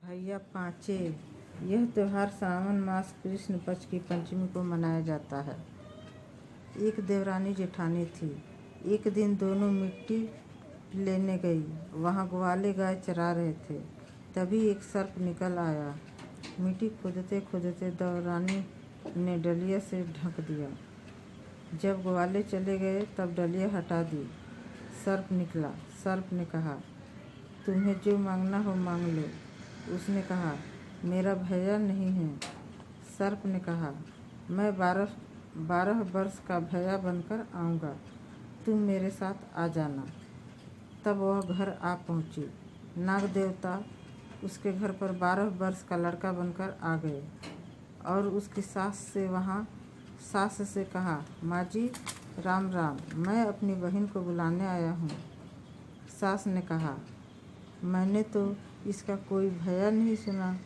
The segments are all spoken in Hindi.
भैया पाँचे। यह त्योहार सावन मास कृष्ण पक्ष की पंचमी को मनाया जाता है। एक देवरानी जेठानी थी। एक दिन दोनों मिट्टी लेने गई। वहाँ ग्वाले गाय चरा रहे थे। तभी एक सर्प निकल आया। मिट्टी खोदते खोदते देवरानी ने डलिया से ढक दिया। जब ग्वाले चले गए तब डलिया हटा दी। सर्प निकला। सर्प ने कहा, तुम्हें जो मांगना हो मांग लो। उसने कहा, मेरा भैया नहीं है। सर्प ने कहा, मैं 12 वर्ष का भैया बनकर आऊँगा, तुम मेरे साथ आ जाना। तब वह घर आ पहुँची। नाग देवता उसके घर पर 12 वर्ष का लड़का बनकर आ गए और उसकी सास से कहा, माँ जी राम राम, मैं अपनी बहन को बुलाने आया हूँ। सास ने कहा, मैंने तो इसका कोई भैया नहीं सुना।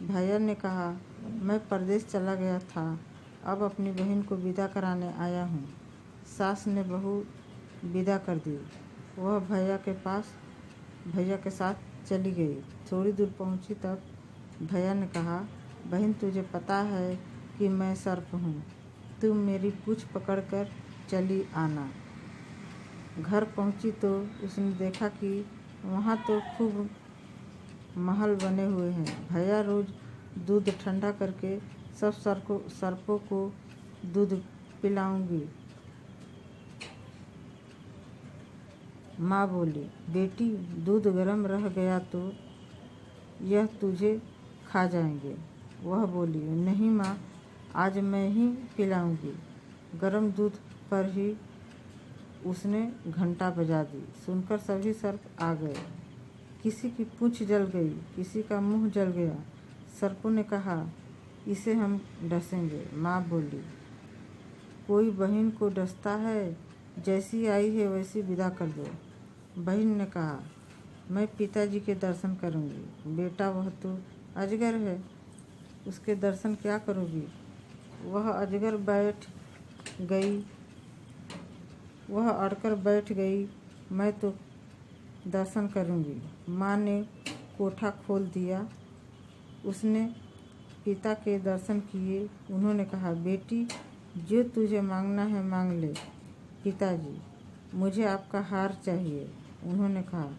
भैया ने कहा, मैं परदेश चला गया था, अब अपनी बहन को विदा कराने आया हूँ। सास ने बहू विदा कर दी। वह भैया के साथ चली गई। थोड़ी दूर पहुँची तब भैया ने कहा, बहन तुझे पता है कि मैं सर्प हूँ, तुम मेरी पूँछ पकड़कर चली आना। घर पहुँची तो उसने देखा कि वहाँ तो खूब महल बने हुए हैं। भैया रोज दूध ठंडा करके सब सर्पों को दूध पिलाऊंगी। माँ बोली, बेटी दूध गर्म रह गया तो यह तुझे खा जाएंगे। वह बोली, नहीं माँ, आज मैं ही पिलाऊंगी। गर्म दूध पर ही उसने घंटा बजा दी। सुनकर सभी सर्प आ गए। किसी की पूँछ जल गई, किसी का मुंह जल गया। सर्पों ने कहा, इसे हम डसेंगे। माँ बोली, कोई बहन को डसता है, जैसी आई है वैसी विदा कर दो। बहन ने कहा, मैं पिताजी के दर्शन करूंगी। बेटा वह तो अजगर है, उसके दर्शन क्या करोगी। वह अड़कर बैठ गई, मैं तो दर्शन करूंगी। माँ ने कोठा खोल दिया। उसने पिता के दर्शन किए। उन्होंने कहा, बेटी जो तुझे मांगना है मांग ले। पिताजी, मुझे आपका हार चाहिए। उन्होंने कहा,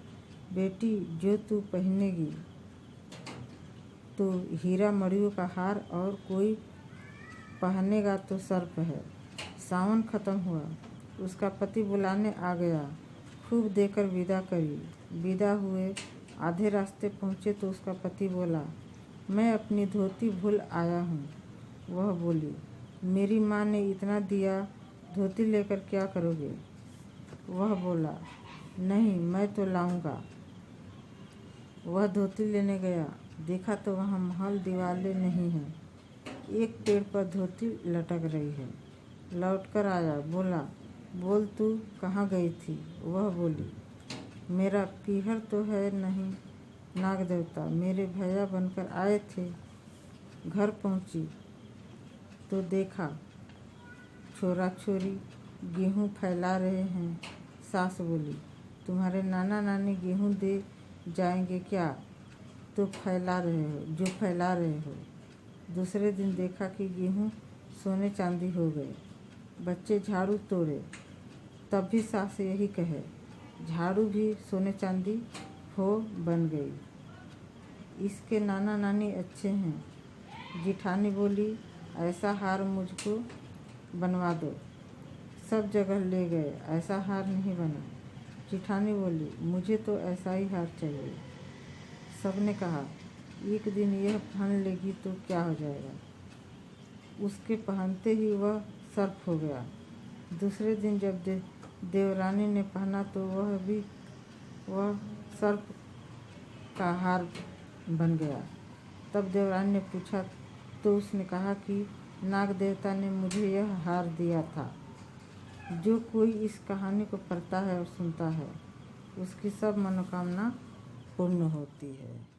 बेटी जो तू पहनेगी तो हीरा मणियों का हार, और कोई पहनेगा तो सर्प है। सावन खत्म हुआ। उसका पति बुलाने आ गया। खूब देकर विदा करी। विदा हुए आधे रास्ते पहुँचे तो उसका पति बोला, मैं अपनी धोती भूल आया हूँ। वह बोली, मेरी माँ ने इतना दिया, धोती लेकर क्या करोगे। वह बोला, नहीं मैं तो लाऊंगा। वह धोती लेने गया। देखा तो वहाँ महल दीवारें नहीं हैं, एक पेड़ पर धोती लटक रही है। लौटकर आया। बोला, बोल तू कहाँ गई थी। वह बोली, मेरा पीहर तो है नहीं। नाग देवता मेरे भैया बनकर आए थे। घर पहुँची तो देखा छोरा छोरी गेहूँ फैला रहे हैं। सास बोली, तुम्हारे नाना नानी गेहूँ दे जाएंगे क्या, जो फैला रहे हो। दूसरे दिन देखा कि गेहूँ सोने चांदी हो गए। बच्चे झाड़ू तोड़े, तब भी सास यही कहे, झाड़ू भी सोने चांदी हो बन गई। इसके नाना नानी अच्छे हैं। जिठानी बोली, ऐसा हार मुझको बनवा दो। सब जगह ले गए, ऐसा हार नहीं बना। जिठानी बोली, मुझे तो ऐसा ही हार चाहिए। सबने कहा, एक दिन यह पहन लेगी तो क्या हो जाएगा। उसके पहनते ही वह सर्प हो गया। दूसरे दिन जब देवरानी ने पहना तो वह सर्प का हार बन गया। तब देवरानी ने पूछा तो उसने कहा कि नाग देवता ने मुझे यह हार दिया था। जो कोई इस कहानी को पढ़ता है और सुनता है, उसकी सब मनोकामना पूर्ण होती है।